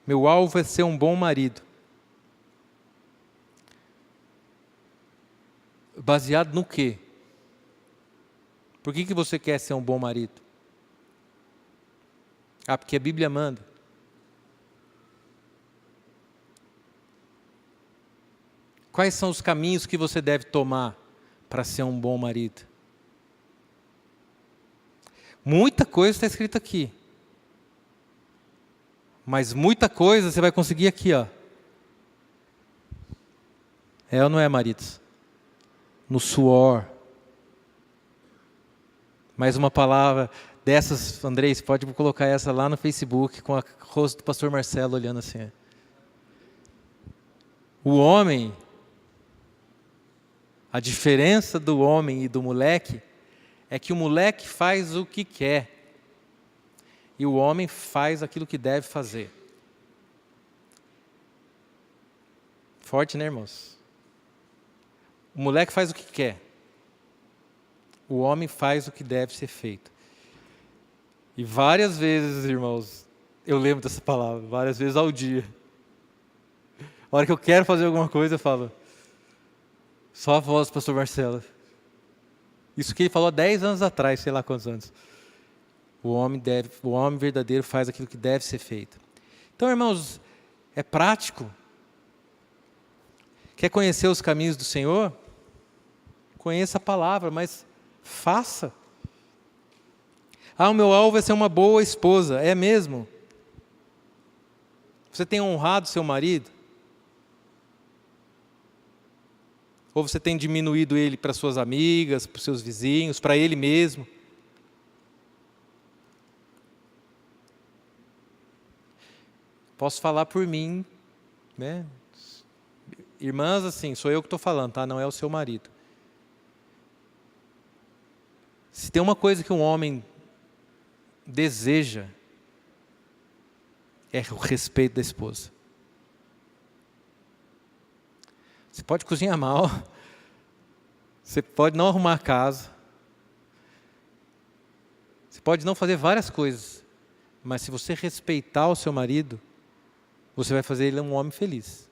Meu alvo é ser um bom marido. Baseado no quê? Por que você quer ser um bom marido? Ah, porque a Bíblia manda. Quais são os caminhos que você deve tomar para ser um bom marido? Muita coisa está escrita aqui. Mas muita coisa você vai conseguir aqui, ó. É ou não é, maridos? No suor. Mais uma palavra dessas, Andrei, você pode colocar essa lá no Facebook com o rosto do pastor Marcelo olhando assim. O homem, a diferença do homem e do moleque é que o moleque faz o que quer e o homem faz aquilo que deve fazer. Forte, né, irmãos? O moleque faz o que quer. O homem faz o que deve ser feito. E várias vezes, irmãos, eu lembro dessa palavra, várias vezes ao dia. A hora que eu quero fazer alguma coisa, eu falo, só a voz do pastor Marcelo. Isso que ele falou há 10 anos atrás, sei lá quantos anos. O homem verdadeiro faz aquilo que deve ser feito. Então, irmãos, é prático. Quer conhecer os caminhos do Senhor? Conheça a palavra, mas faça. Ah, o meu alvo é ser uma boa esposa. É mesmo? Você tem honrado seu marido? Ou você tem diminuído ele para suas amigas, para os seus vizinhos, para ele mesmo? Posso falar por mim, né? Irmãs, assim, sou eu que estou falando, tá? Não é o seu marido. Se tem uma coisa que um homem deseja, é o respeito da esposa. Você pode cozinhar mal, você pode não arrumar a casa, você pode não fazer várias coisas, mas se você respeitar o seu marido, você vai fazer ele um homem feliz.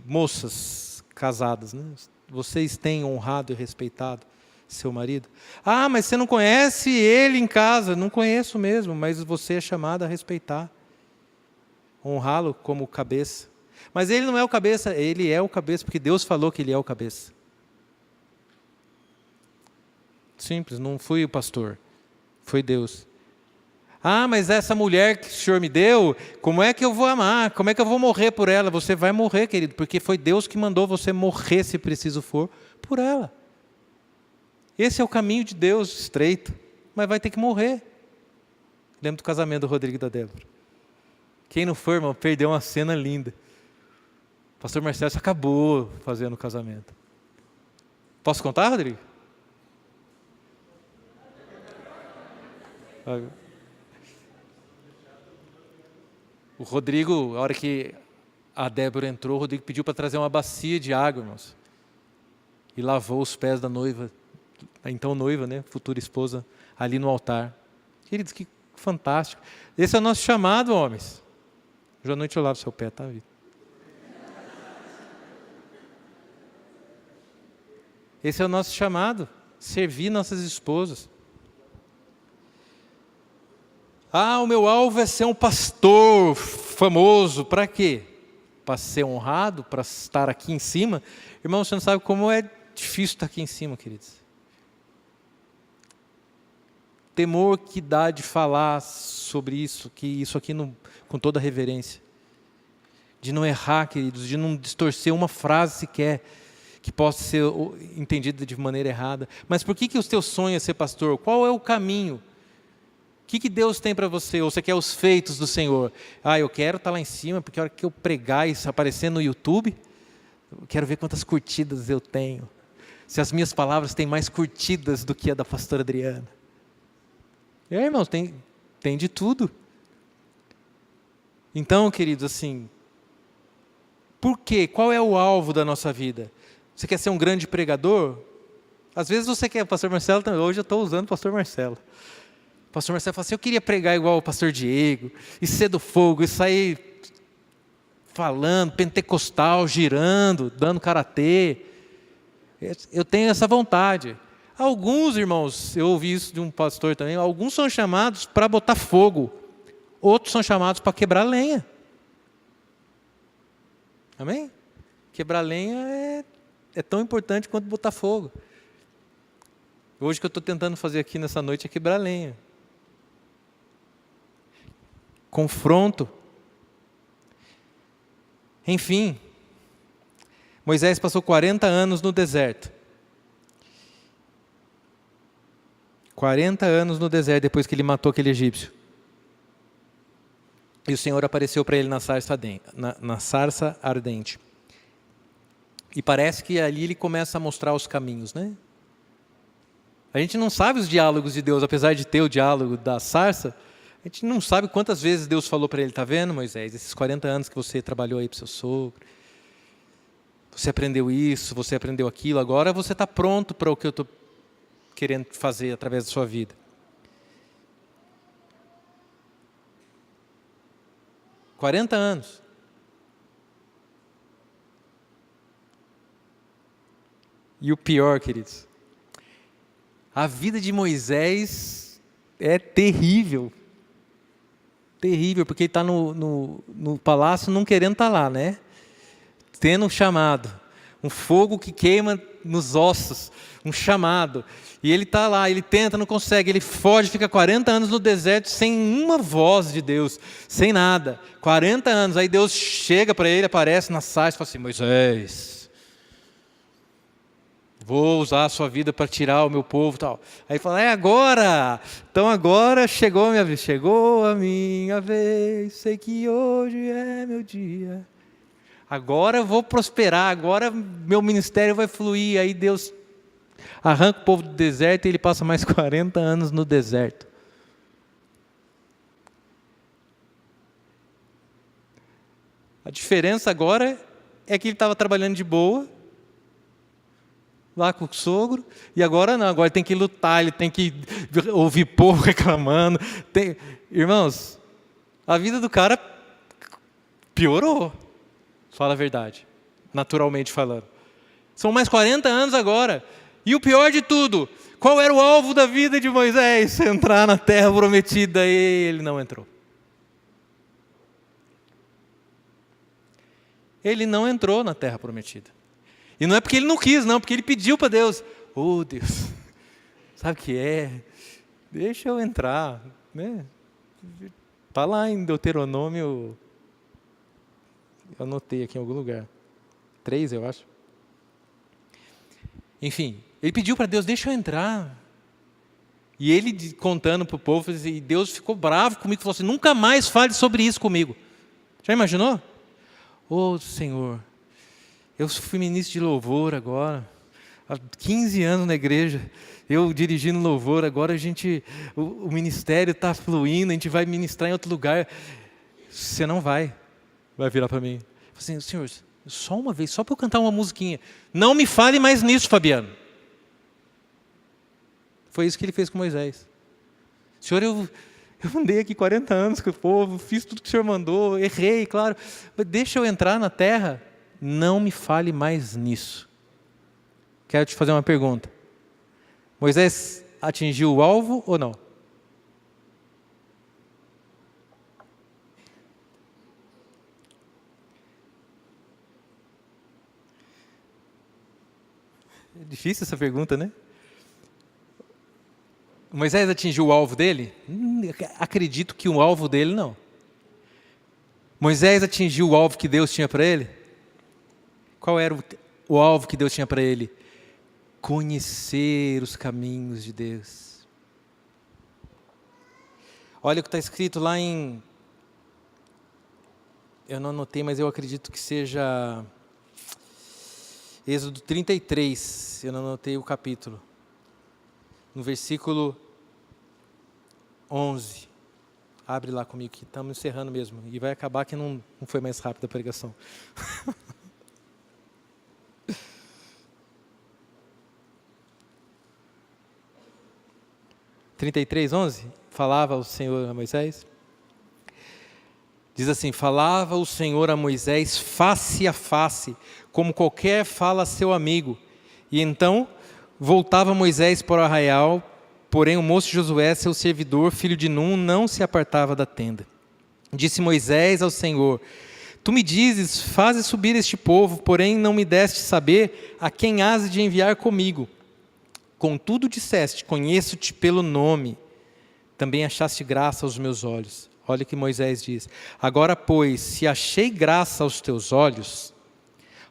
Moças casadas, né? Vocês têm honrado e respeitado seu marido? Ah, mas você não conhece ele em casa. Não conheço mesmo, mas você é chamado a respeitar. Honrá-lo como cabeça. Mas ele não é o cabeça, ele é o cabeça, porque Deus falou que ele é o cabeça. Simples, não fui o pastor, foi Deus. Ah, mas essa mulher que o Senhor me deu, como é que eu vou amar? Como é que eu vou morrer por ela? Você vai morrer, querido, porque foi Deus que mandou você morrer, se preciso for, por ela. Esse é o caminho de Deus, estreito, mas vai ter que morrer. Lembro do casamento do Rodrigo e da Débora. Quem não foi, irmão, perdeu uma cena linda. O pastor Marcelo acabou fazendo o casamento. Posso contar, Rodrigo? O Rodrigo, a hora que a Débora entrou, o Rodrigo pediu para trazer uma bacia de água, irmãos. E lavou os pés da noiva, a então noiva, né, futura esposa, ali no altar. Queridos, que fantástico. Esse é o nosso chamado, homens. Hoje à noite eu lavo seu pé, tá, Vitor? Esse é o nosso chamado, servir nossas esposas. Ah, o meu alvo é ser um pastor famoso. Para quê? Para ser honrado, para estar aqui em cima? Irmão, você não sabe como é difícil estar aqui em cima, queridos. Temor que dá de falar sobre isso, que isso aqui com toda reverência. De não errar, queridos, de não distorcer uma frase sequer. que possa ser entendida de maneira errada. Mas por que o teu sonho é ser pastor? Qual é o caminho? O que Deus tem para você? Ou você quer os feitos do Senhor? Eu quero estar lá em cima, porque a hora que eu pregar isso aparecer no YouTube, eu quero ver quantas curtidas eu tenho. Se as minhas palavras têm mais curtidas do que a da pastora Adriana. Irmãos, tem de tudo. Então, queridos, assim, por quê? Qual é o alvo da nossa vida? Você quer ser um grande pregador? Às vezes você quer, pastor Marcelo também, hoje eu estou usando o pastor Marcelo. O pastor Marcelo fala assim, eu queria pregar igual o pastor Diego, e ser do fogo, e sair falando, pentecostal, girando, dando karatê. Eu tenho essa vontade. Alguns, irmãos, eu ouvi isso de um pastor também, alguns são chamados para botar fogo, outros são chamados para quebrar lenha. Amém? Quebrar lenha é tão importante quanto botar fogo. Hoje o que eu estou tentando fazer aqui nessa noite é quebrar lenha. Confronto. Enfim, Moisés passou 40 anos no deserto. 40 anos no deserto depois que ele matou aquele egípcio. E o Senhor apareceu para ele na sarça ardente. E parece que ali ele começa a mostrar os caminhos, né? A gente não sabe os diálogos de Deus, apesar de ter o diálogo da sarça, a gente não sabe quantas vezes Deus falou para ele, está vendo, Moisés, esses 40 anos que você trabalhou aí para o seu sogro, você aprendeu isso, você aprendeu aquilo, agora você está pronto para o que eu estou querendo fazer através da sua vida. 40 anos. E o pior, queridos, a vida de Moisés é terrível. Terrível, porque ele está no palácio não querendo estar lá, né? Tendo um chamado, um fogo que queima nos ossos, um chamado. E ele está lá, ele tenta, não consegue, ele foge, fica 40 anos no deserto sem uma voz de Deus, sem nada. 40 anos, aí Deus chega para ele, aparece na sarça e fala assim, Moisés, vou usar a sua vida para tirar o meu povo e tal. Aí ele fala, é agora! Então agora chegou a minha vez, sei que hoje é meu dia. Agora eu vou prosperar, agora meu ministério vai fluir. Aí Deus arranca o povo do deserto e ele passa mais 40 anos no deserto. A diferença agora é que ele estava trabalhando de boa, lá com o sogro, e agora não, agora tem que lutar, ele tem que ouvir povo reclamando. Irmãos, a vida do cara piorou, fala a verdade, naturalmente falando. São mais 40 anos agora. E o pior de tudo, qual era o alvo da vida de Moisés? Entrar na terra prometida, e ele não entrou. Ele não entrou na terra prometida. E não é porque ele não quis, não, porque ele pediu para Deus. Oh, Deus, sabe o que é? Deixa eu entrar. Né? Está lá em Deuteronômio, eu anotei aqui em algum lugar. 3, eu acho. Enfim, ele pediu para Deus, deixa eu entrar. E ele contando para o povo, e Deus ficou bravo comigo, falou assim, nunca mais fale sobre isso comigo. Já imaginou? Oh, Senhor, eu fui ministro de louvor agora, há 15 anos na igreja, eu dirigindo louvor, agora o ministério está fluindo, a gente vai ministrar em outro lugar. Você não vai virar para mim. Assim, Senhor, só uma vez, só para eu cantar uma musiquinha. Não me fale mais nisso, Fabiano. Foi isso que ele fez com Moisés. Senhor, eu andei aqui 40 anos com o povo, fiz tudo que o Senhor mandou, errei, claro. Mas deixa eu entrar na terra, não me fale mais nisso. Quero te fazer uma pergunta. Moisés atingiu o alvo ou não? É difícil essa pergunta, né? Moisés atingiu o alvo dele? Acredito que o alvo dele não. Moisés atingiu o alvo que Deus tinha para ele? Qual era o alvo que Deus tinha para ele? Conhecer os caminhos de Deus. Olha o que está escrito lá em... Eu não anotei, mas eu acredito que seja Êxodo 33. Eu não anotei o capítulo. No versículo 11. Abre lá comigo, que estamos encerrando mesmo. E vai acabar que não foi mais rápida a pregação. 33:11, falava o Senhor a Moisés. Diz assim: falava o Senhor a Moisés face a face, como qualquer fala a seu amigo. E então voltava Moisés para o arraial, porém o moço Josué, seu servidor, filho de Num, não se apartava da tenda. Disse Moisés ao Senhor: tu me dizes, faze subir este povo, porém não me deste saber a quem has de enviar comigo. Contudo disseste, conheço-te pelo nome, também achaste graça aos meus olhos. Olha o que Moisés diz: agora, pois, se achei graça aos teus olhos,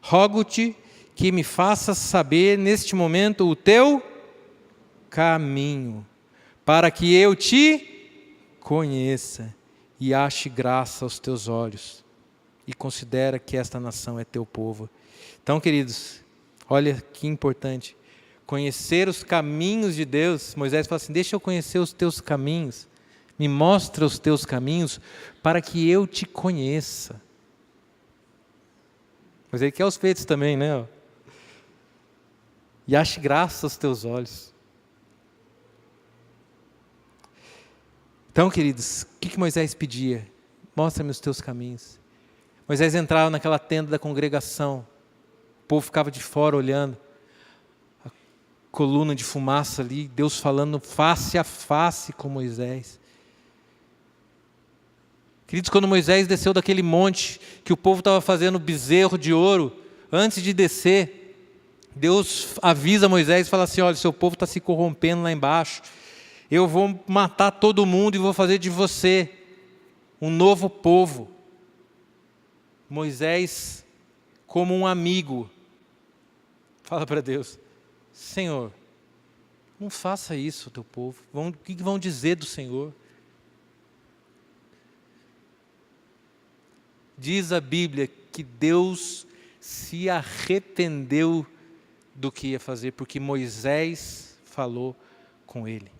rogo-te que me faças saber neste momento o teu caminho, para que eu te conheça e ache graça aos teus olhos, e considera que esta nação é teu povo. Então, queridos, olha que importante, conhecer os caminhos de Deus. Moisés fala assim: deixa eu conhecer os teus caminhos, me mostra os teus caminhos, para que eu te conheça. Mas ele quer os feitos também, né? E ache graça aos teus olhos. Então, queridos, o que Moisés pedia? Mostra-me os teus caminhos. Moisés entrava naquela tenda da congregação, o povo ficava de fora olhando, a coluna de fumaça ali, Deus falando face a face com Moisés. Queridos, quando Moisés desceu daquele monte, que o povo estava fazendo bezerro de ouro, antes de descer, Deus avisa Moisés e fala assim: olha, seu povo está se corrompendo lá embaixo, eu vou matar todo mundo e vou fazer de você um novo povo. Moisés, como um amigo, fala para Deus: Senhor, não faça isso ao teu povo, o que vão dizer do Senhor? Diz a Bíblia que Deus se arrependeu do que ia fazer, porque Moisés falou com ele.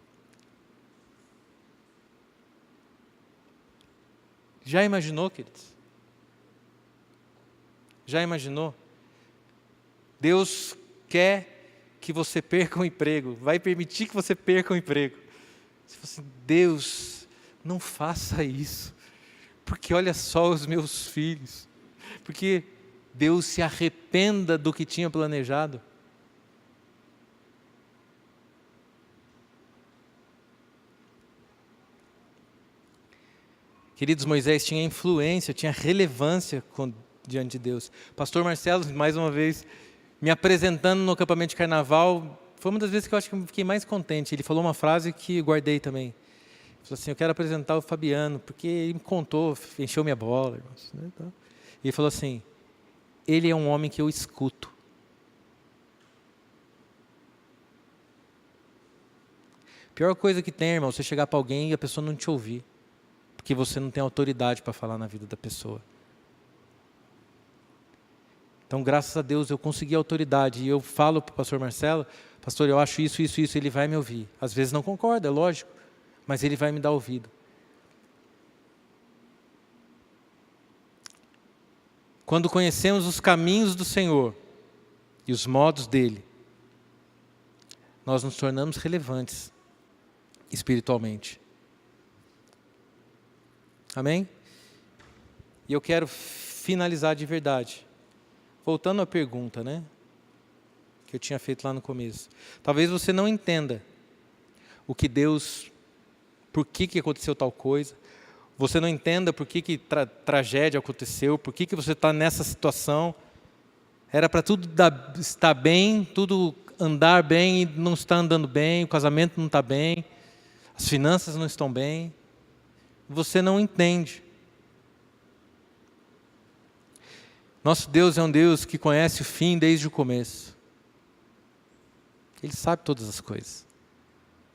Já imaginou, queridos? Já imaginou? Deus quer que você perca um emprego, vai permitir que você perca um emprego. Você fala assim: Deus, não faça isso, porque olha só os meus filhos, porque Deus se arrependa do que tinha planejado. Queridos, Moisés tinha influência, tinha relevância diante de Deus. Pastor Marcelo, mais uma vez, me apresentando no acampamento de carnaval, foi uma das vezes que eu acho que eu fiquei mais contente. Ele falou uma frase que guardei também. Ele falou assim: eu quero apresentar o Fabiano, porque ele me contou, encheu minha bola. Né, tá. E ele falou assim: ele é um homem que eu escuto. Pior coisa que tem, irmão, você chegar para alguém e a pessoa não te ouvir, porque você não tem autoridade para falar na vida da pessoa. Então, graças a Deus, eu consegui autoridade, e eu falo para o pastor Marcelo: pastor, eu acho isso, isso, isso, ele vai me ouvir. Às vezes não concorda, é lógico, mas ele vai me dar ouvido. Quando conhecemos os caminhos do Senhor e os modos dele, nós nos tornamos relevantes espiritualmente. Amém? E eu quero finalizar de verdade, voltando à pergunta, né, que eu tinha feito lá no começo. Talvez você não entenda o que Deus, por que aconteceu tal coisa, você não entenda por que tragédia aconteceu, por que você está nessa situação. Era para tudo estar bem, tudo andar bem e não está andando bem, o casamento não está bem, as finanças não estão bem. Você não entende. Nosso Deus é um Deus que conhece o fim desde o começo. Ele sabe todas as coisas.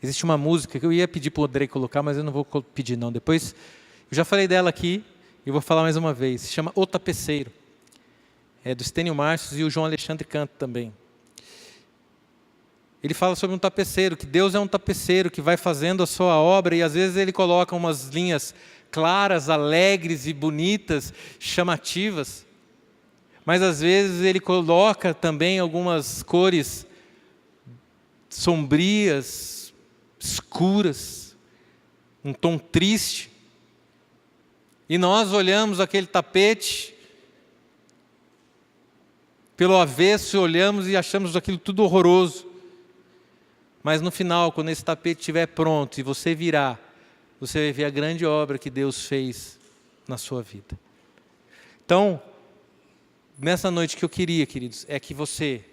Existe uma música que eu ia pedir para o Andrei colocar, mas eu não vou pedir não. Depois, eu já falei dela aqui, e vou falar mais uma vez. Se chama O Tapeceiro. É do Estênio Márcios e o João Alexandre canta também. Ele fala sobre um tapeceiro, que Deus é um tapeceiro que vai fazendo a sua obra e às vezes ele coloca umas linhas claras, alegres e bonitas, chamativas. Mas às vezes ele coloca também algumas cores sombrias, escuras, um tom triste. E nós olhamos aquele tapete pelo avesso, olhamos e achamos aquilo tudo horroroso. Mas no final, quando esse tapete estiver pronto e você virar, você vai ver a grande obra que Deus fez na sua vida. Então, nessa noite que eu queria, queridos, é que você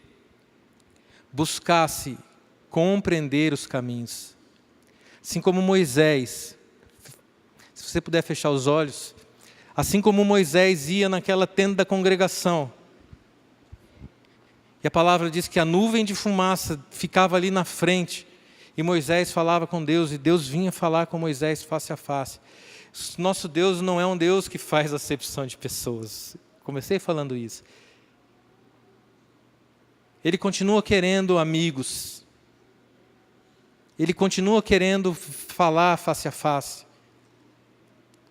buscasse compreender os caminhos. Assim como Moisés, se você puder fechar os olhos, assim como Moisés ia naquela tenda da congregação, e a palavra diz que a nuvem de fumaça ficava ali na frente, e Moisés falava com Deus, e Deus vinha falar com Moisés face a face. Nosso Deus não é um Deus que faz acepção de pessoas. Comecei falando isso. Ele continua querendo amigos. Ele continua querendo falar face a face,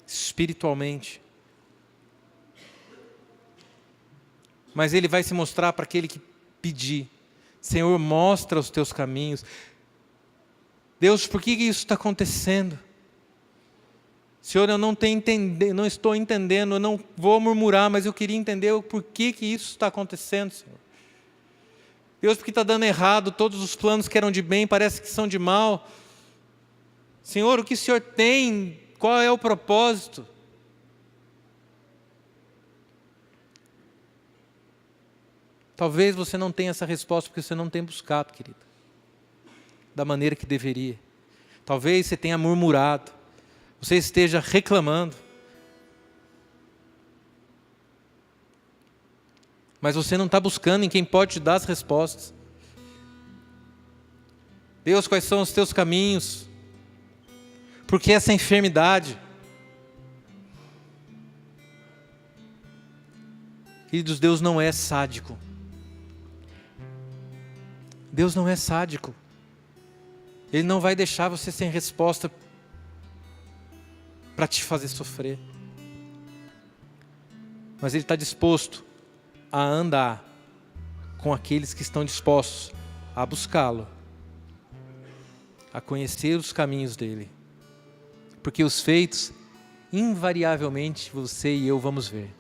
espiritualmente. Mas Ele vai se mostrar para aquele que pedir. Senhor, mostra os teus caminhos. Deus, por que isso está acontecendo? Senhor, eu não estou entendendo, eu não vou murmurar, mas eu queria entender o porquê que isso está acontecendo, Senhor. Deus, porque está dando errado, todos os planos que eram de bem parece que são de mal. Senhor, o que o Senhor tem? Qual é o propósito? Talvez você não tenha essa resposta porque você não tem buscado, querido, da maneira que deveria. Talvez você tenha murmurado, você esteja reclamando, mas você não está buscando em quem pode te dar as respostas. Deus, quais são os teus caminhos? Por que essa enfermidade? Queridos, Deus não é sádico. Deus não é sádico. Ele não vai deixar você sem resposta para te fazer sofrer. Mas Ele está disposto a andar com aqueles que estão dispostos a buscá-lo, a conhecer os caminhos dEle. Porque os feitos, invariavelmente, você e eu vamos ver.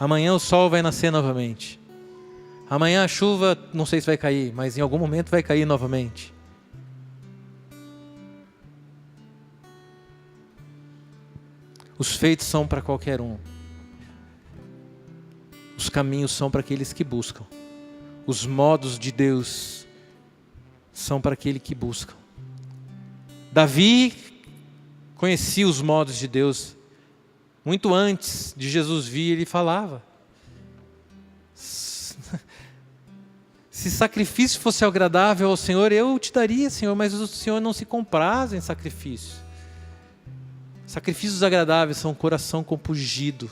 Amanhã o sol vai nascer novamente. Amanhã a chuva, não sei se vai cair, mas em algum momento vai cair novamente. Os feitos são para qualquer um. Os caminhos são para aqueles que buscam. Os modos de Deus são para aquele que buscam. Davi conhecia os modos de Deus. Muito antes de Jesus vir, ele falava: se sacrifício fosse agradável ao Senhor, eu te daria, Senhor, mas o Senhor não se compraz em sacrifício. Sacrifícios agradáveis são um coração compungido,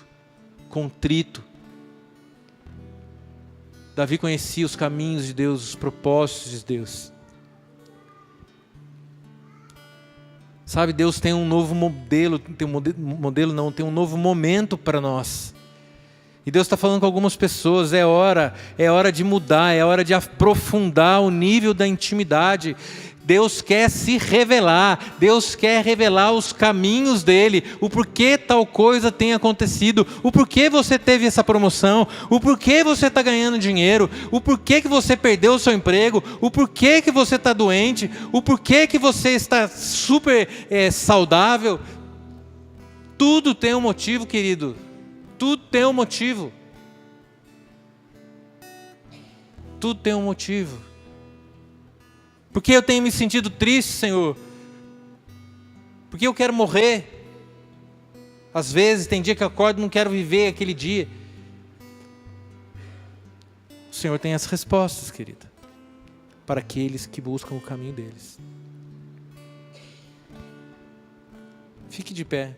contrito. Davi conhecia os caminhos de Deus, os propósitos de Deus. Sabe, Deus tem um novo modelo, tem um novo momento para nós. E Deus está falando com algumas pessoas, é hora de mudar, é hora de aprofundar o nível da intimidade. Deus quer se revelar, Deus quer revelar os caminhos dEle, o porquê tal coisa tem acontecido, o porquê você teve essa promoção, o porquê você está ganhando dinheiro, o porquê que você perdeu o seu emprego, o porquê que você está doente, o porquê que você está super saudável. Tudo tem um motivo, querido, tudo tem um motivo. Tudo tem um motivo. Porque eu tenho me sentido triste, Senhor? Porque eu quero morrer? Às vezes tem dia que eu acordo e não quero viver aquele dia. O Senhor tem as respostas, querida, para aqueles que buscam o caminho deles. Fique de pé.